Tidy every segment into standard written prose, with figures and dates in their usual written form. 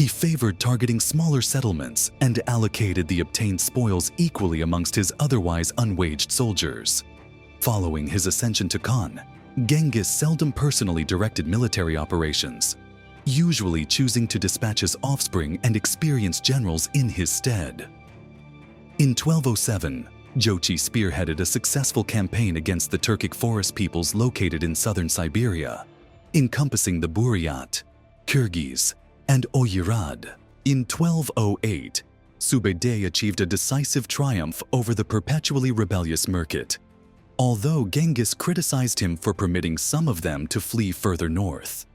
He favored targeting smaller settlements and allocated the obtained spoils equally amongst his otherwise unwaged soldiers. Following his ascension to Khan, Genghis seldom personally directed military operations, usually choosing to dispatch his offspring and experienced generals in his stead. In 1207, Jochi spearheaded a successful campaign against the Turkic forest peoples located in southern Siberia, encompassing the Buryat, Kyrgyz, and Oyrad. In 1208, Sube'etei achieved a decisive triumph over the perpetually rebellious Merkit, although Genghis criticized him for permitting some of them to flee further north.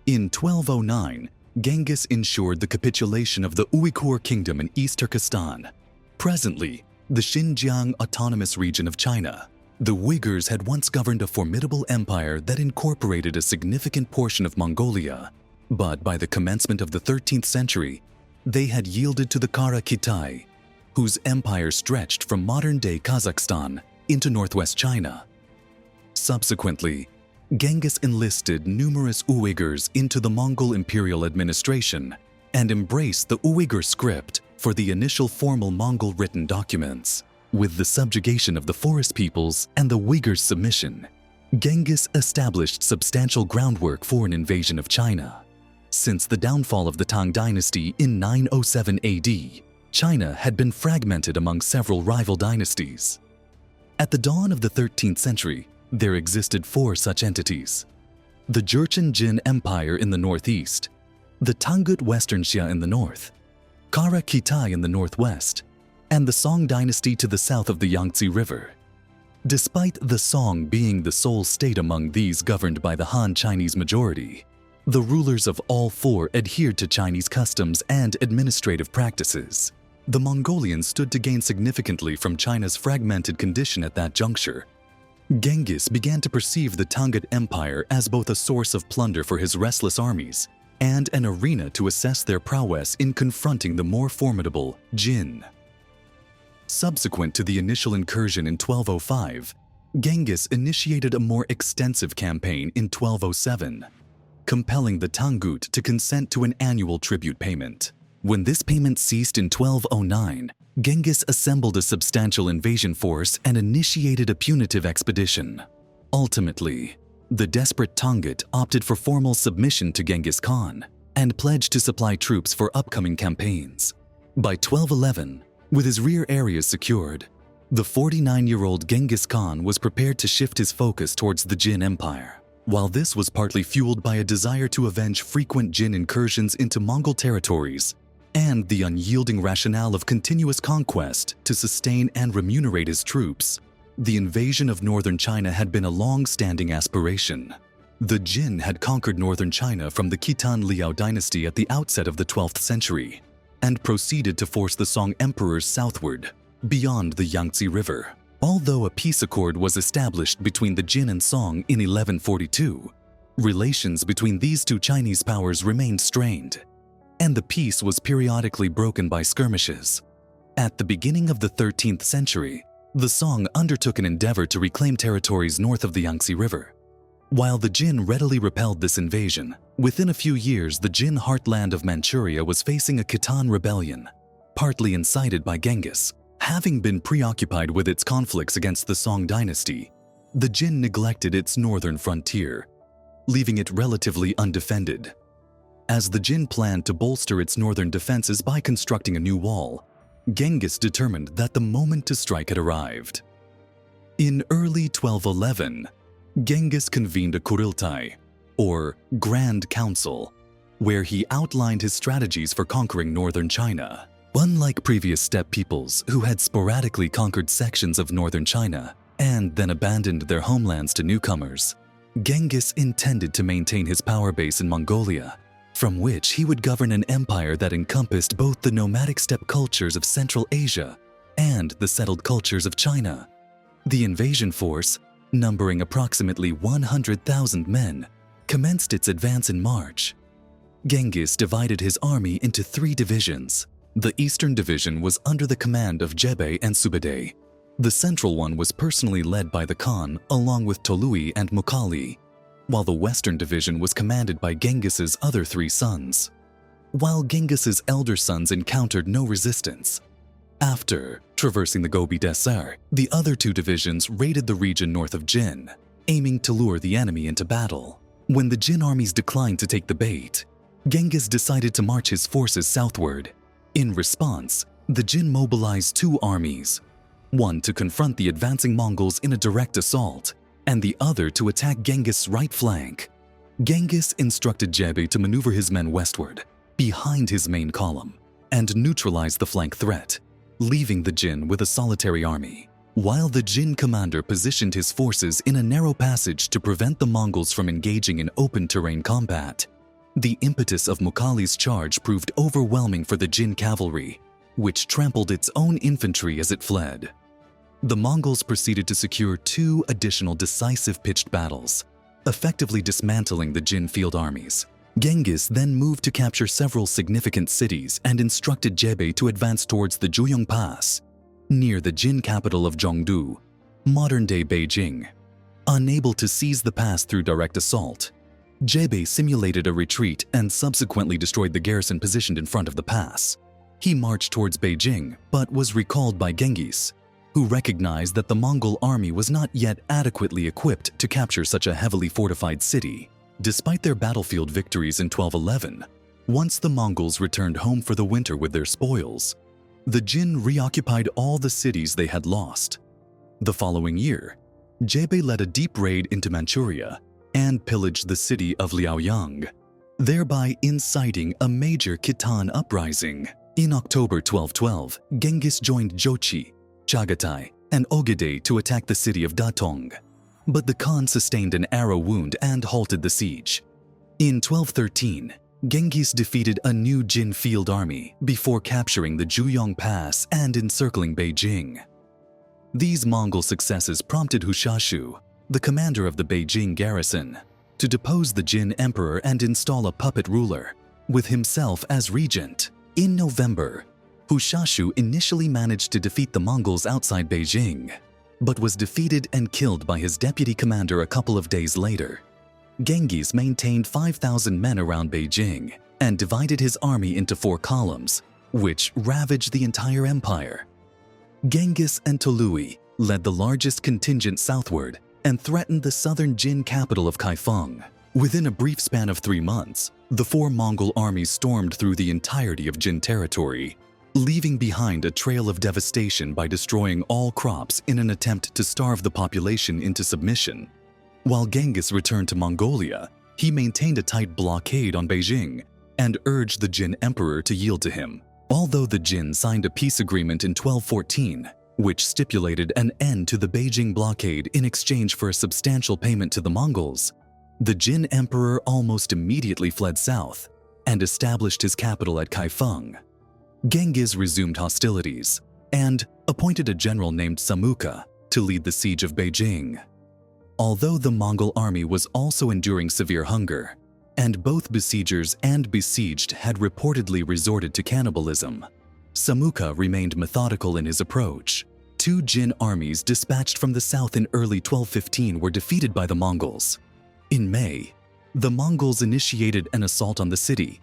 In 1209, Genghis ensured the capitulation of the Uyghur Kingdom in East Turkestan, presently the Xinjiang Autonomous Region of China. The Uyghurs had once governed a formidable empire that incorporated a significant portion of Mongolia, but by the commencement of the 13th century, they had yielded to the Kara Kitai, whose empire stretched from modern-day Kazakhstan into northwest China. Subsequently, Genghis enlisted numerous Uyghurs into the Mongol imperial administration and embraced the Uyghur script for the initial formal Mongol written documents. With the subjugation of the forest peoples and the Uyghurs' submission, Genghis established substantial groundwork for an invasion of China. Since the downfall of the Tang Dynasty in 907 AD, China had been fragmented among several rival dynasties. At the dawn of the 13th century, there existed four such entities: the Jurchen Jin Empire in the northeast, the Tangut Western Xia in the north, Kara Kitai in the northwest, and the Song Dynasty to the south of the Yangtze River. Despite the Song being the sole state among these governed by the Han Chinese majority, the rulers of all four adhered to Chinese customs and administrative practices. The Mongolians stood to gain significantly from China's fragmented condition at that juncture. Genghis began to perceive the Tangut Empire as both a source of plunder for his restless armies and an arena to assess their prowess in confronting the more formidable Jin. Subsequent to the initial incursion in 1205, Genghis initiated a more extensive campaign in 1207, compelling the Tangut to consent to an annual tribute payment. When this payment ceased in 1209, Genghis assembled a substantial invasion force and initiated a punitive expedition. Ultimately, the desperate Tangut opted for formal submission to Genghis Khan and pledged to supply troops for upcoming campaigns. By 1211, with his rear areas secured, the 49-year-old Genghis Khan was prepared to shift his focus towards the Jin Empire. While this was partly fueled by a desire to avenge frequent Jin incursions into Mongol territories and the unyielding rationale of continuous conquest to sustain and remunerate his troops, the invasion of northern China had been a long-standing aspiration. The Jin had conquered northern China from the Khitan Liao dynasty at the outset of the 12th century and proceeded to force the Song emperors southward, beyond the Yangtze River. Although a peace accord was established between the Jin and Song in 1142, relations between these two Chinese powers remained strained, and the peace was periodically broken by skirmishes. At the beginning of the 13th century, the Song undertook an endeavor to reclaim territories north of the Yangtze River. While the Jin readily repelled this invasion, within a few years the Jin heartland of Manchuria was facing a Khitan rebellion, partly incited by Genghis. Having been preoccupied with its conflicts against the Song dynasty, the Jin neglected its northern frontier, leaving it relatively undefended. As the Jin planned to bolster its northern defenses by constructing a new wall, Genghis determined that the moment to strike had arrived. In early 1211, Genghis convened a Kuriltai, or Grand Council, where he outlined his strategies for conquering northern China. Unlike previous steppe peoples who had sporadically conquered sections of northern China and then abandoned their homelands to newcomers, Genghis intended to maintain his power base in Mongolia, from which he would govern an empire that encompassed both the nomadic steppe cultures of Central Asia and the settled cultures of China. The invasion force, numbering approximately 100,000 men, commenced its advance in March. Genghis divided his army into three divisions. The Eastern Division was under the command of Jebe and Sube'etei. The central one was personally led by the Khan along with Tolui and Mughali, while the Western Division was commanded by Genghis's other three sons. while Genghis's elder sons encountered no resistance. After traversing the Gobi Desert, the other two divisions raided the region north of Jin, aiming to lure the enemy into battle. When the Jin armies declined to take the bait, Genghis decided to march his forces southward. In response, the Jin mobilized two armies, one to confront the advancing Mongols in a direct assault, and the other to attack Genghis' right flank. Genghis instructed Jebe to maneuver his men westward, behind his main column, and neutralize the flank threat, leaving the Jin with a solitary army, while the Jin commander positioned his forces in a narrow passage to prevent the Mongols from engaging in open terrain combat. The impetus of Mughali's charge proved overwhelming for the Jin cavalry, which trampled its own infantry as it fled. The Mongols proceeded to secure two additional decisive pitched battles, effectively dismantling the Jin field armies. Genghis then moved to capture several significant cities and instructed Jebe to advance towards the Juyong Pass, near the Jin capital of Zhongdu, modern-day Beijing. Unable to seize the pass through direct assault, Jebe simulated a retreat and subsequently destroyed the garrison positioned in front of the pass. He marched towards Beijing, but was recalled by Genghis, who recognized that the Mongol army was not yet adequately equipped to capture such a heavily fortified city. Despite their battlefield victories in 1211, once the Mongols returned home for the winter with their spoils, the Jin reoccupied all the cities they had lost. The following year, Jebe led a deep raid into Manchuria and pillaged the city of Liaoyang, thereby inciting a major Khitan uprising. In October 1212, Genghis joined Jochi, Chagatai, and Ogedei to attack the city of Datong, but the Khan sustained an arrow wound and halted the siege. In 1213, Genghis defeated a new Jin field army before capturing the Juyong Pass and encircling Beijing. These Mongol successes prompted Hushashu, the commander of the Beijing garrison, to depose the Jin emperor and install a puppet ruler, with himself as regent. In November, Hushashu initially managed to defeat the Mongols outside Beijing, but was defeated and killed by his deputy commander a couple of days later. Genghis maintained 5,000 men around Beijing and divided his army into 4 columns, which ravaged the entire empire. Genghis and Tolui led the largest contingent southward and threatened the southern Jin capital of Kaifeng. Within a brief span of 3 months, the 4 Mongol armies stormed through the entirety of Jin territory, leaving behind a trail of devastation by destroying all crops in an attempt to starve the population into submission. While Genghis returned to Mongolia, he maintained a tight blockade on Beijing and urged the Jin emperor to yield to him. Although the Jin signed a peace agreement in 1214, which stipulated an end to the Beijing blockade in exchange for a substantial payment to the Mongols, the Jin emperor almost immediately fled south and established his capital at Kaifeng. Genghis resumed hostilities and appointed a general named Samuka to lead the siege of Beijing. Although the Mongol army was also enduring severe hunger, and both besiegers and besieged had reportedly resorted to cannibalism, Samuka remained methodical in his approach. 2 Jin armies dispatched from the south in early 1215 were defeated by the Mongols. In May, the Mongols initiated an assault on the city,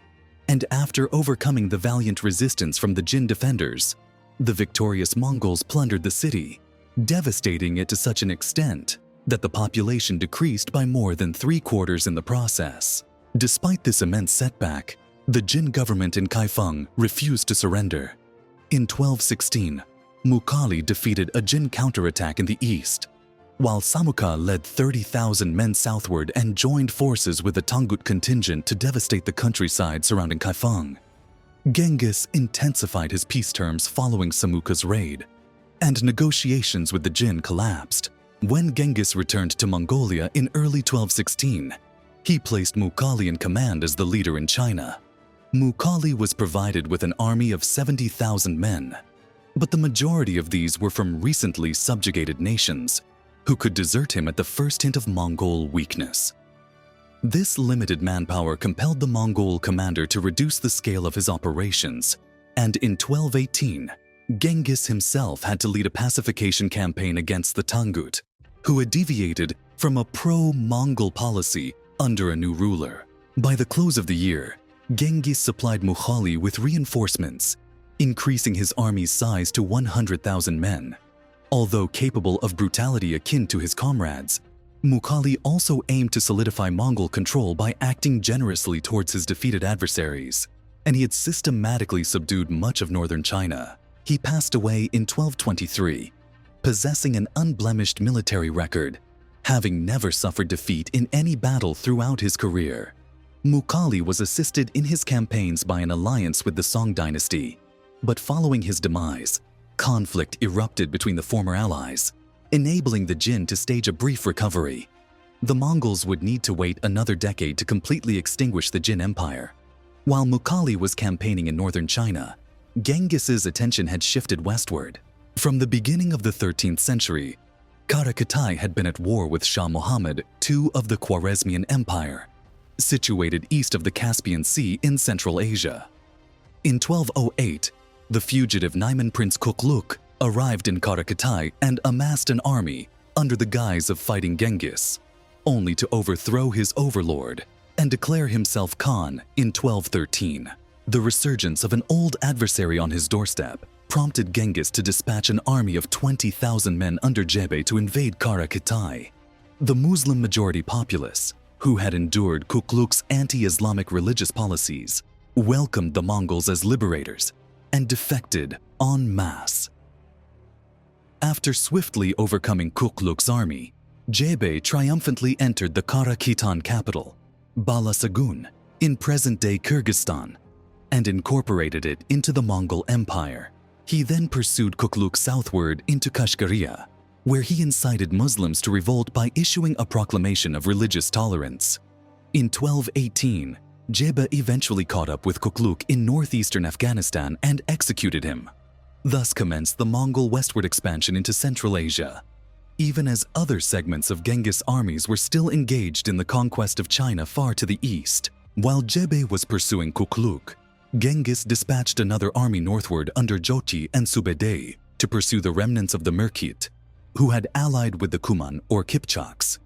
and after overcoming the valiant resistance from the Jin defenders, the victorious Mongols plundered the city, devastating it to such an extent that the population decreased by more than 3/4 in the process. Despite this immense setback, the Jin government in Kaifeng refused to surrender. In 1216, Mughali defeated a Jin counterattack in the east, while Samuka led 30,000 men southward and joined forces with the Tangut contingent to devastate the countryside surrounding Kaifeng. Genghis intensified his peace terms following Samuka's raid, and negotiations with the Jin collapsed. When Genghis returned to Mongolia in early 1216, he placed Mughali in command as the leader in China. Mughali was provided with an army of 70,000 men, but the majority of these were from recently subjugated nations, who could desert him at the first hint of Mongol weakness. This limited manpower compelled the Mongol commander to reduce the scale of his operations, and in 1218, Genghis himself had to lead a pacification campaign against the Tangut, who had deviated from a pro-Mongol policy under a new ruler. By the close of the year, Genghis supplied Mughali with reinforcements, increasing his army's size to 100,000 men. Although capable of brutality akin to his comrades, Mughali also aimed to solidify Mongol control by acting generously towards his defeated adversaries, and he had systematically subdued much of northern China. He passed away in 1223, possessing an unblemished military record, having never suffered defeat in any battle throughout his career. Mughali was assisted in his campaigns by an alliance with the Song dynasty, but following his demise, conflict erupted between the former allies, enabling the Jin to stage a brief recovery. The Mongols would need to wait another decade to completely extinguish the Jin Empire. While Mughali was campaigning in northern China, Genghis's attention had shifted westward. From the beginning of the 13th century, Karakutai had been at war with Shah Muhammad II of the Khwarezmian Empire, situated east of the Caspian Sea in Central Asia. In 1208, the fugitive Naiman Prince Kukluk arrived in Karakutai and amassed an army under the guise of fighting Genghis, only to overthrow his overlord and declare himself Khan in 1213. The resurgence of an old adversary on his doorstep prompted Genghis to dispatch an army of 20,000 men under Jebe to invade Karakutai. The Muslim-majority populace, who had endured Kukluk's anti-Islamic religious policies, welcomed the Mongols as liberators and defected en masse. After swiftly overcoming Kukluk's army, Jebe triumphantly entered the Karakitan capital, Balasagun, in present-day Kyrgyzstan, and incorporated it into the Mongol Empire. He then pursued Kukluk southward into Kashgaria, where he incited Muslims to revolt by issuing a proclamation of religious tolerance. In 1218, Jebe eventually caught up with Kukluk in northeastern Afghanistan and executed him. Thus commenced the Mongol westward expansion into Central Asia. Even as other segments of Genghis' armies were still engaged in the conquest of China far to the east, while Jebe was pursuing Kukluk, Genghis dispatched another army northward under Jochi and Subedei to pursue the remnants of the Merkit, who had allied with the Kuman or Kipchaks,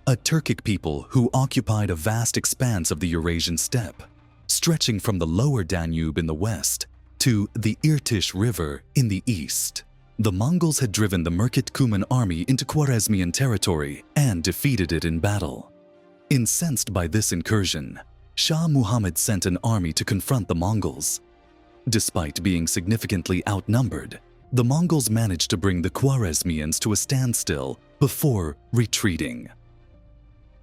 a Turkic people who occupied a vast expanse of the Eurasian steppe, stretching from the lower Danube in the west to the Irtysh River in the east. The Mongols had driven the Merkit Kuman army into Khwarezmian territory and defeated it in battle. Incensed by this incursion, Shah Muhammad sent an army to confront the Mongols. Despite being significantly outnumbered, the Mongols managed to bring the Khwarezmians to a standstill before retreating.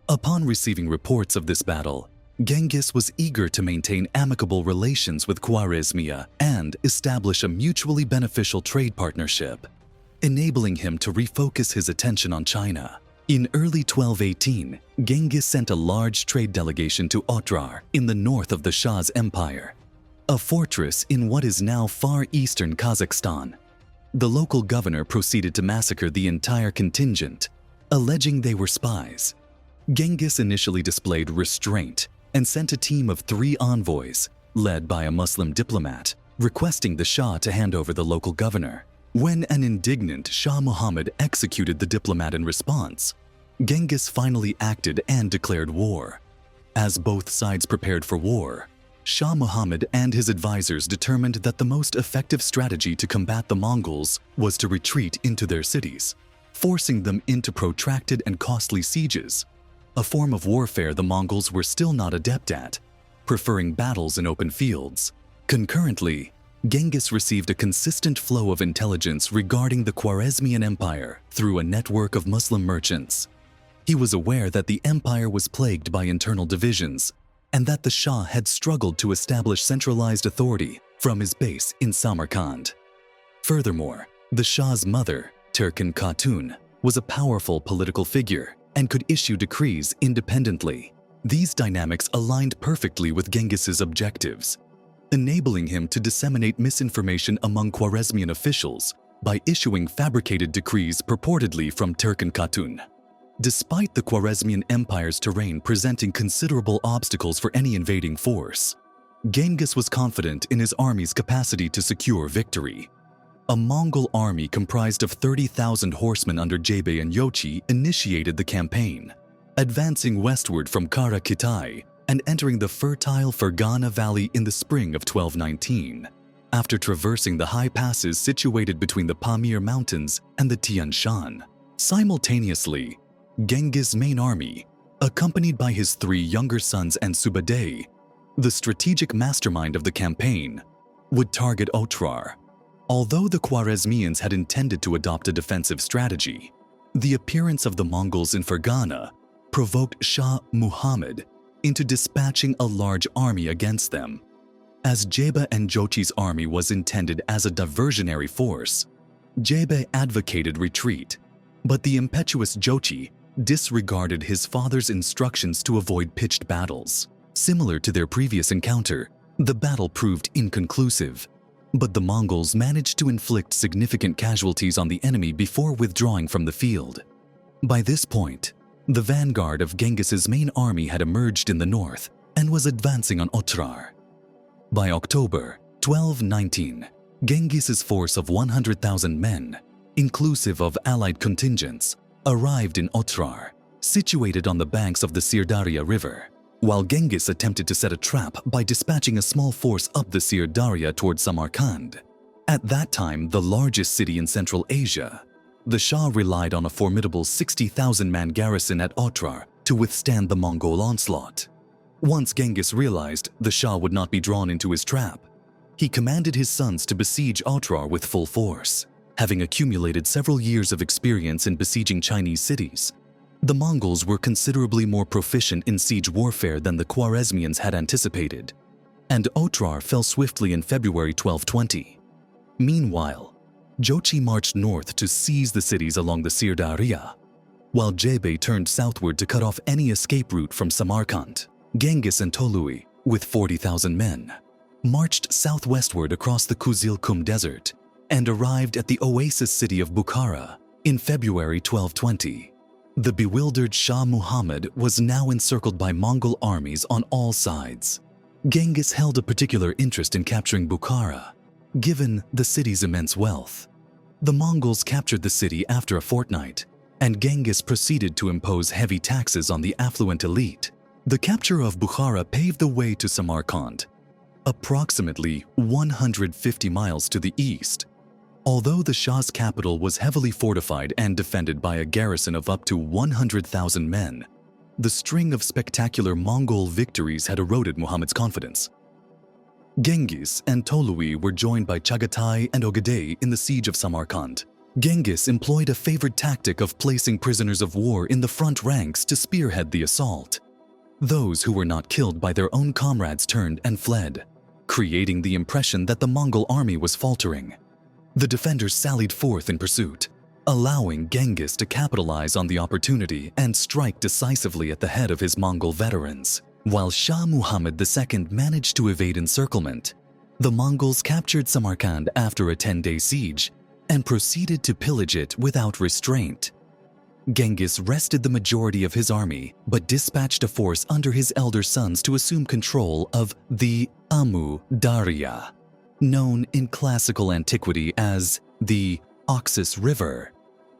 Upon receiving reports of this battle, Genghis was eager to maintain amicable relations with Khwarezmia and establish a mutually beneficial trade partnership, enabling him to refocus his attention on China. In early 1218, Genghis sent a large trade delegation to Otrar in the north of the Shah's empire, a fortress in what is now far eastern Kazakhstan. The local governor proceeded to massacre the entire contingent, alleging they were spies. Genghis initially displayed restraint and sent a team of 3 envoys, led by a Muslim diplomat, requesting the Shah to hand over the local governor. When an indignant Shah Muhammad executed the diplomat in response, Genghis finally acted and declared war. As both sides prepared for war, Shah Muhammad and his advisors determined that the most effective strategy to combat the Mongols was to retreat into their cities, forcing them into protracted and costly sieges, a form of warfare the Mongols were still not adept at, preferring battles in open fields. Concurrently, Genghis received a consistent flow of intelligence regarding the Khwarezmian Empire through a network of Muslim merchants. He was aware that the empire was plagued by internal divisions and that the Shah had struggled to establish centralized authority from his base in Samarkand. Furthermore, the Shah's mother, Turkin Khatun, was a powerful political figure and could issue decrees independently. These dynamics aligned perfectly with Genghis's objectives, enabling him to disseminate misinformation among Khwarezmian officials by issuing fabricated decrees purportedly from Turkin Khatun. Despite the Khwarezmian Empire's terrain presenting considerable obstacles for any invading force, Genghis was confident in his army's capacity to secure victory. A Mongol army comprised of 30,000 horsemen under Jebe and Yochi initiated the campaign, advancing westward from Karakitai and entering the fertile Fergana Valley in the spring of 1219, after traversing the high passes situated between the Pamir Mountains and the Tian Shan. Simultaneously, Genghis' main army, accompanied by his 3 younger sons and Subadeh, the strategic mastermind of the campaign, would target Otrar. Although the Khwarezmians had intended to adopt a defensive strategy, the appearance of the Mongols in Fergana provoked Shah Muhammad into dispatching a large army against them. As Jebe and Jochi's army was intended as a diversionary force, Jebe advocated retreat, but the impetuous Jochi disregarded his father's instructions to avoid pitched battles. Similar to their previous encounter, the battle proved inconclusive, but the Mongols managed to inflict significant casualties on the enemy before withdrawing from the field. By this point, the vanguard of Genghis's main army had emerged in the north and was advancing on Otrar. By October 1219, Genghis's force of 100,000 men, inclusive of allied contingents, arrived in Otrar, situated on the banks of the Sirdarya River, while Genghis attempted to set a trap by dispatching a small force up the Sirdarya toward Samarkand. At that time, the largest city in Central Asia, the Shah relied on a formidable 60,000-man garrison at Otrar to withstand the Mongol onslaught. Once Genghis realized the Shah would not be drawn into his trap, he commanded his sons to besiege Otrar with full force. Having accumulated several years of experience in besieging Chinese cities, the Mongols were considerably more proficient in siege warfare than the Khwarezmians had anticipated, and Otrar fell swiftly in February 1220. Meanwhile, Jochi marched north to seize the cities along the Sirdarya, while Jebe turned southward to cut off any escape route from Samarkand. Genghis and Tolui, with 40,000 men, marched southwestward across the Kuzilkum Desert and arrived at the oasis city of Bukhara in February 1220. The bewildered Shah Muhammad was now encircled by Mongol armies on all sides. Genghis held a particular interest in capturing Bukhara, given the city's immense wealth. The Mongols captured the city after a fortnight, and Genghis proceeded to impose heavy taxes on the affluent elite. The capture of Bukhara paved the way to Samarkand, approximately 150 miles to the east. Although the Shah's capital was heavily fortified and defended by a garrison of up to 100,000 men, the string of spectacular Mongol victories had eroded Muhammad's confidence. Genghis and Tolui were joined by Chagatai and Ogadei in the siege of Samarkand. Genghis employed a favored tactic of placing prisoners of war in the front ranks to spearhead the assault. Those who were not killed by their own comrades turned and fled, creating the impression that the Mongol army was faltering. The defenders sallied forth in pursuit, allowing Genghis to capitalize on the opportunity and strike decisively at the head of his Mongol veterans. While Shah Muhammad II managed to evade encirclement, the Mongols captured Samarkand after a 10-day siege and proceeded to pillage it without restraint. Genghis rested the majority of his army but dispatched a force under his elder sons to assume control of the Amu Darya, known in classical antiquity as the Oxus River,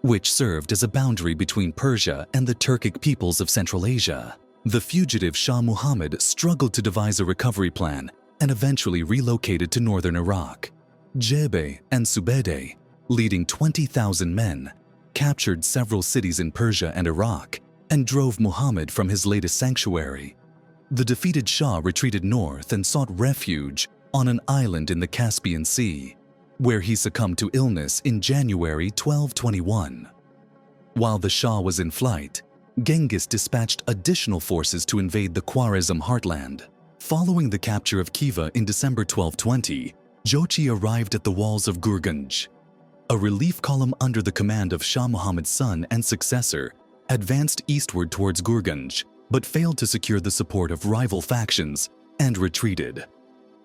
which served as a boundary between Persia and the Turkic peoples of Central Asia. The fugitive Shah Muhammad struggled to devise a recovery plan and eventually relocated to northern Iraq. Jebe and Subedeh, leading 20,000 men, captured several cities in Persia and Iraq and drove Muhammad from his latest sanctuary. The defeated Shah retreated north and sought refuge on an island in the Caspian Sea, where he succumbed to illness in January 1221. While the Shah was in flight, Genghis dispatched additional forces to invade the Khwarezm heartland. Following the capture of Khiva in December 1220, Jochi arrived at the walls of Gurganj. A relief column under the command of Shah Muhammad's son and successor advanced eastward towards Gurganj, but failed to secure the support of rival factions and retreated.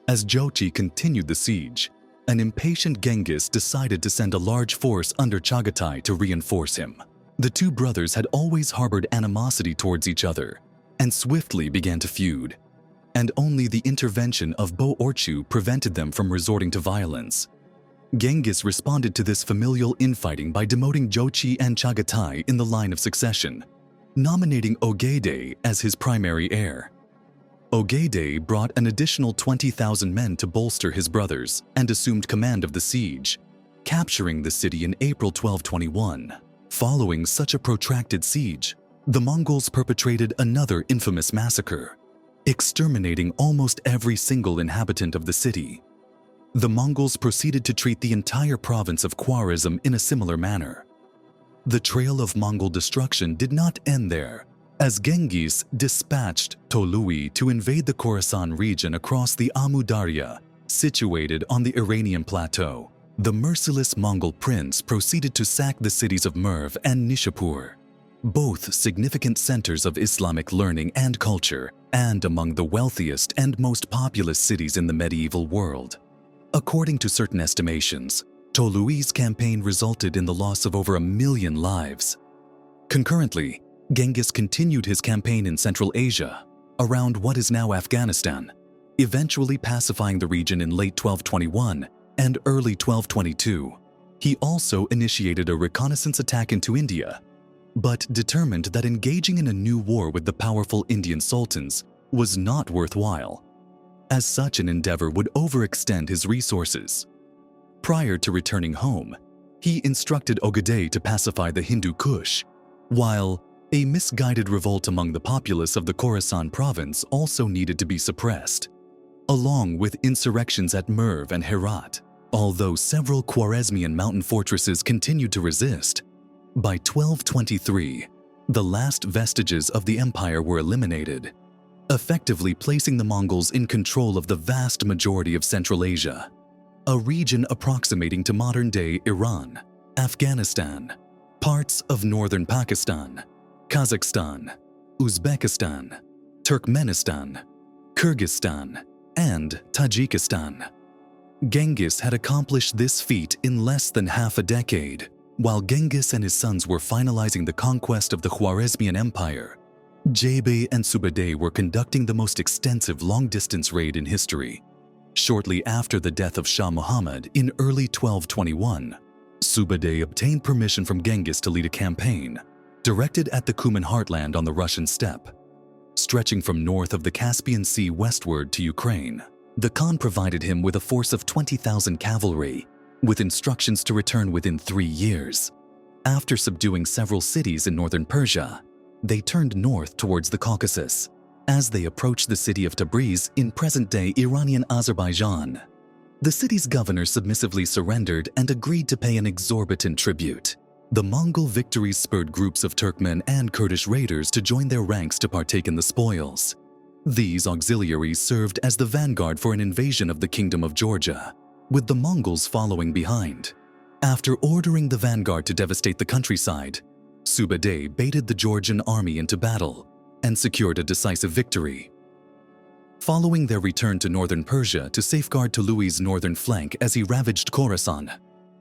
As Jochi continued the siege, an impatient Genghis decided to send a large force under Chagatai to reinforce him. The two brothers had always harbored animosity towards each other and swiftly began to feud, and only the intervention of Bo-Orchu prevented them from resorting to violence. Genghis responded to this familial infighting by demoting Jochi and Chagatai in the line of succession, nominating Ogadei as his primary heir. Ogedei brought an additional 20,000 men to bolster his brothers and assumed command of the siege, capturing the city in April 1221. Following such a protracted siege, the Mongols perpetrated another infamous massacre, exterminating almost every single inhabitant of the city. The Mongols proceeded to treat the entire province of Khwarezm in a similar manner. The trail of Mongol destruction did not end there, as Genghis dispatched Tolui to invade the Khorasan region across the Amu Darya, situated on the Iranian plateau. The merciless Mongol prince proceeded to sack the cities of Merv and Nishapur, both significant centers of Islamic learning and culture, and among the wealthiest and most populous cities in the medieval world. According to certain estimations, Tolui's campaign resulted in the loss of over 1 million lives. Concurrently, Genghis continued his campaign in Central Asia, around what is now Afghanistan, eventually pacifying the region in late 1221 and early 1222. He also initiated a reconnaissance attack into India, but determined that engaging in a new war with the powerful Indian sultans was not worthwhile, as such an endeavor would overextend his resources. Prior to returning home, he instructed Ogedei to pacify the Hindu Kush, while a misguided revolt among the populace of the Khorasan province also needed to be suppressed, along with insurrections at Merv and Herat. Although several Khwarezmian mountain fortresses continued to resist, by 1223, the last vestiges of the empire were eliminated, effectively placing the Mongols in control of the vast majority of Central Asia, a region approximating to modern-day Iran, Afghanistan, parts of northern Pakistan, Kazakhstan, Uzbekistan, Turkmenistan, Kyrgyzstan, and Tajikistan. Genghis had accomplished this feat in less than half a decade. While Genghis and his sons were finalizing the conquest of the Khwarezmian Empire, Jebei and Subadei were conducting the most extensive long-distance raid in history. Shortly after the death of Shah Muhammad in early 1221, Subadei obtained permission from Genghis to lead a campaign directed at the Kuman heartland on the Russian steppe, stretching from north of the Caspian Sea westward to Ukraine. The Khan provided him with a force of 20,000 cavalry, with instructions to return within 3 years. After subduing several cities in northern Persia, they turned north towards the Caucasus. As they approached the city of Tabriz in present-day Iranian Azerbaijan, the city's governor submissively surrendered and agreed to pay an exorbitant tribute. The Mongol victories spurred groups of Turkmen and Kurdish raiders to join their ranks to partake in the spoils. These auxiliaries served as the vanguard for an invasion of the Kingdom of Georgia, with the Mongols following behind. After ordering the vanguard to devastate the countryside, Subadei baited the Georgian army into battle and secured a decisive victory. Following their return to northern Persia to safeguard Tolui's northern flank as he ravaged Khorasan,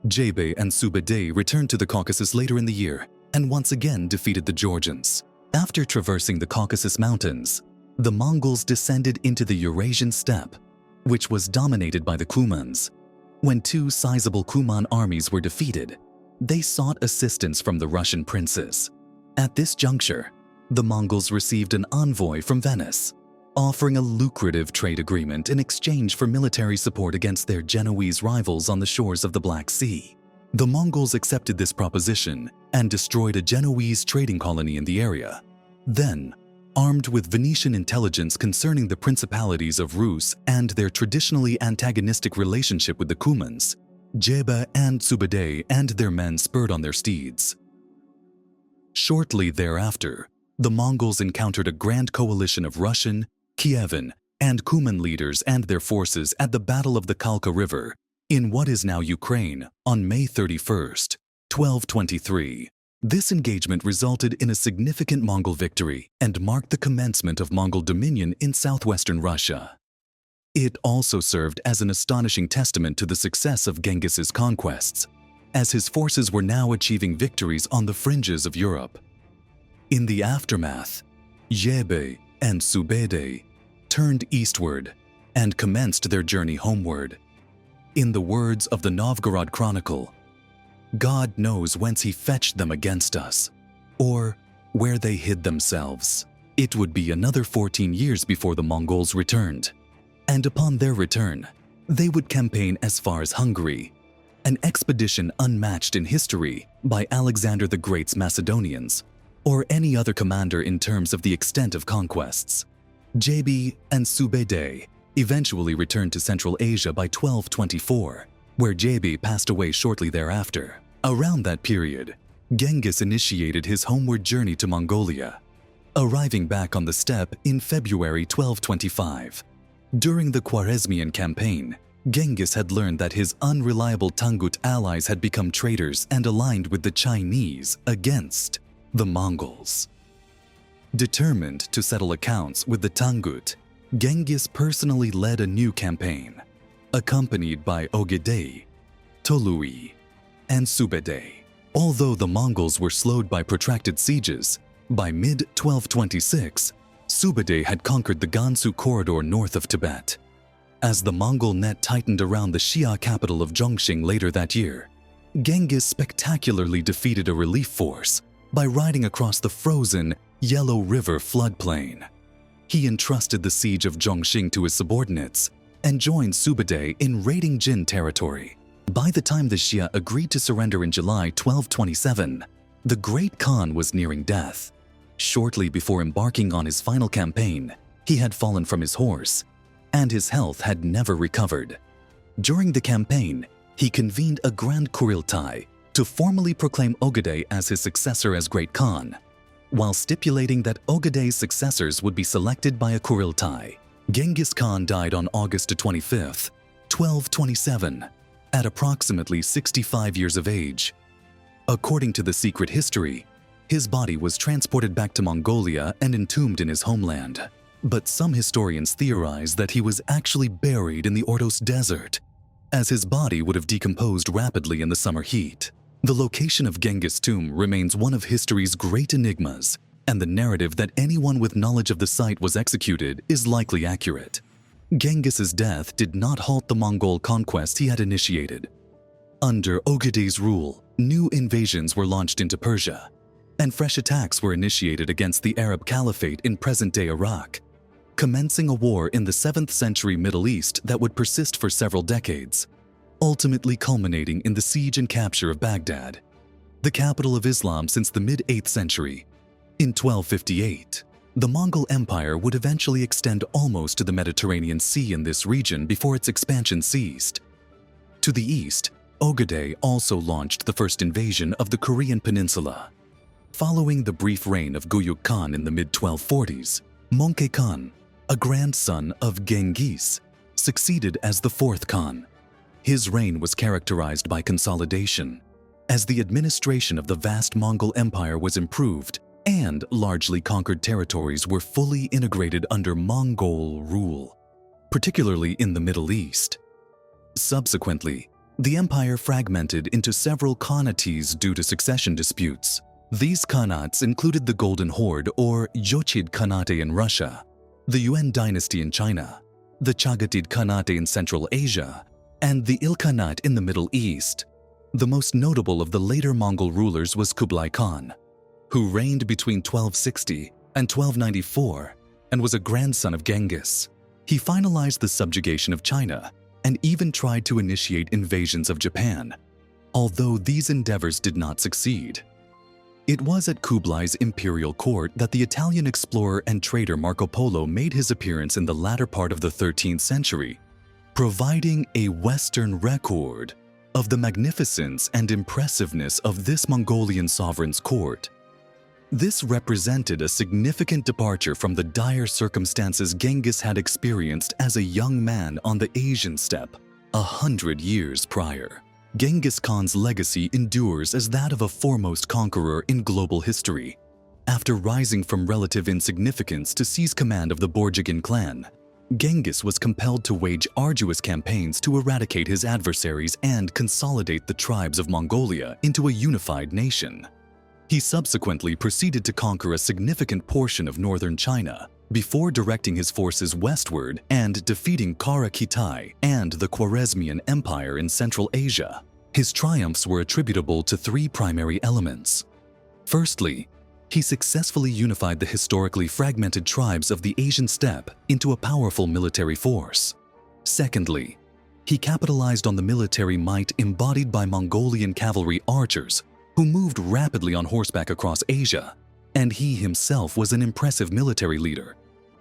Jebei and Subadei returned to the Caucasus later in the year and once again defeated the Georgians. After traversing the Caucasus Mountains, the Mongols descended into the Eurasian steppe, which was dominated by the Kumans. When 2 sizable Kuman armies were defeated, they sought assistance from the Russian princes. At this juncture, the Mongols received an envoy from Venice, offering a lucrative trade agreement in exchange for military support against their Genoese rivals on the shores of the Black Sea. The Mongols accepted this proposition and destroyed a Genoese trading colony in the area. Then, armed with Venetian intelligence concerning the principalities of Rus and their traditionally antagonistic relationship with the Kumans, Jebei and Subadei and their men spurred on their steeds. Shortly thereafter, the Mongols encountered a grand coalition of Russian, Kievan, and Kuman leaders and their forces at the Battle of the Kalka River in what is now Ukraine on May 31st, 1223. This engagement resulted in a significant Mongol victory and marked the commencement of Mongol dominion in southwestern Russia. It also served as an astonishing testament to the success of Genghis's conquests, as his forces were now achieving victories on the fringes of Europe. In the aftermath, Jebei and Subadei turned eastward and commenced their journey homeward. In the words of the Novgorod Chronicle, God knows whence he fetched them against us, or where they hid themselves. It would be another 14 years before the Mongols returned. And upon their return, they would campaign as far as Hungary, an expedition unmatched in history by Alexander the Great's Macedonians, or any other commander in terms of the extent of conquests. Jebe and Subedai eventually returned to Central Asia by 1224, where Jebe passed away shortly thereafter. Around that period, Genghis initiated his homeward journey to Mongolia, arriving back on the steppe in February 1225. During the Khwarezmian campaign, Genghis had learned that his unreliable Tangut allies had become traitors and aligned with the Chinese against the Mongols. Determined to settle accounts with the Tangut, Genghis personally led a new campaign, accompanied by Ogedei, Tolui, and Subedai. Although the Mongols were slowed by protracted sieges, by mid-1226, Subedai had conquered the Gansu corridor north of Tibet. As the Mongol net tightened around the Xia capital of Zhongxing later that year, Genghis spectacularly defeated a relief force by riding across the frozen Yellow River floodplain. He entrusted the siege of Zhongxing to his subordinates and joined Subedai in raiding Jin territory. By the time the Xia agreed to surrender in July 1227, the Great Khan was nearing death. Shortly before embarking on his final campaign, he had fallen from his horse, and his health had never recovered. During the campaign, he convened a grand Kuriltai to formally proclaim Ogedei as his successor as Great Khan, while stipulating that Ogedei's successors would be selected by a Kuriltai. Genghis Khan died on August 25, 1227, at approximately 65 years of age. According to the secret history, his body was transported back to Mongolia and entombed in his homeland. But some historians theorize that he was actually buried in the Ordos Desert, as his body would have decomposed rapidly in the summer heat. The location of Genghis' tomb remains one of history's great enigmas, and the narrative that anyone with knowledge of the site was executed is likely accurate. Genghis' death did not halt the Mongol conquest he had initiated. Under Ogedei's rule, new invasions were launched into Persia, and fresh attacks were initiated against the Arab Caliphate in present-day Iraq, commencing a war in the 7th century Middle East that would persist for several decades, ultimately culminating in the siege and capture of Baghdad, the capital of Islam since the mid-8th century. In 1258, the Mongol Empire would eventually extend almost to the Mediterranean Sea in this region before its expansion ceased. To the east, Ogedei also launched the first invasion of the Korean peninsula. Following the brief reign of Guyuk Khan in the mid-1240s, Möngke Khan, a grandson of Genghis, succeeded as the 4th Khan. His reign was characterized by consolidation, as the administration of the vast Mongol Empire was improved and largely conquered territories were fully integrated under Mongol rule, particularly in the Middle East. Subsequently, the empire fragmented into several khanates due to succession disputes. These khanates included the Golden Horde or Jochid Khanate in Russia, the Yuan dynasty in China, the Chagatai Khanate in Central Asia, and the Ilkhanate in the Middle East. The most notable of the later Mongol rulers was Kublai Khan, who reigned between 1260 and 1294 and was a grandson of Genghis. He finalized the subjugation of China and even tried to initiate invasions of Japan, although these endeavors did not succeed. It was at Kublai's imperial court that the Italian explorer and trader Marco Polo made his appearance in the latter part of the 13th century, providing a Western record of the magnificence and impressiveness of this Mongolian sovereign's court. This represented a significant departure from the dire circumstances Genghis had experienced as a young man on the Asian steppe 100 years prior. Genghis Khan's legacy endures as that of a foremost conqueror in global history. After rising from relative insignificance to seize command of the Borjigin clan, Genghis was compelled to wage arduous campaigns to eradicate his adversaries and consolidate the tribes of Mongolia into a unified nation. He subsequently proceeded to conquer a significant portion of northern China before directing his forces westward and defeating Kara Kitai and the Khwarezmian Empire in Central Asia. His triumphs were attributable to three primary elements. Firstly, He successfully unified the historically fragmented tribes of the Asian steppe into a powerful military force. Secondly, he capitalized on the military might embodied by Mongolian cavalry archers who moved rapidly on horseback across Asia, and he himself was an impressive military leader,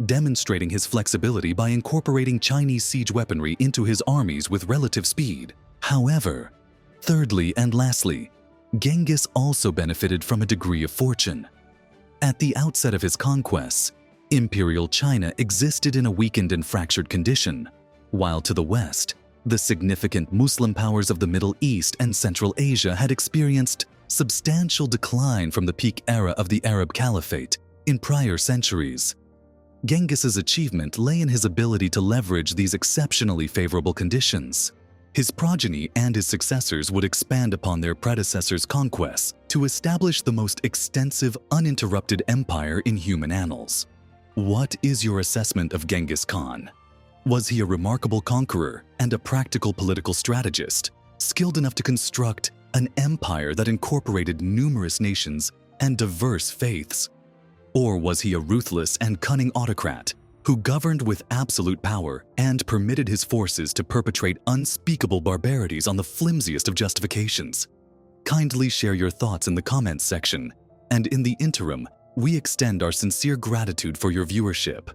demonstrating his flexibility by incorporating Chinese siege weaponry into his armies with relative speed. However, thirdly and lastly, Genghis also benefited from a degree of fortune. At the outset of his conquests, Imperial China existed in a weakened and fractured condition, while to the west, the significant Muslim powers of the Middle East and Central Asia had experienced substantial decline from the peak era of the Arab Caliphate in prior centuries. Genghis's achievement lay in his ability to leverage these exceptionally favorable conditions. His progeny and his successors would expand upon their predecessors' conquests to establish the most extensive, uninterrupted empire in human annals. What is your assessment of Genghis Khan? Was he a remarkable conqueror and a practical political strategist, skilled enough to construct an empire that incorporated numerous nations and diverse faiths? Or was he a ruthless and cunning autocrat who governed with absolute power and permitted his forces to perpetrate unspeakable barbarities on the flimsiest of justifications? Kindly share your thoughts in the comments section, and in the interim, we extend our sincere gratitude for your viewership.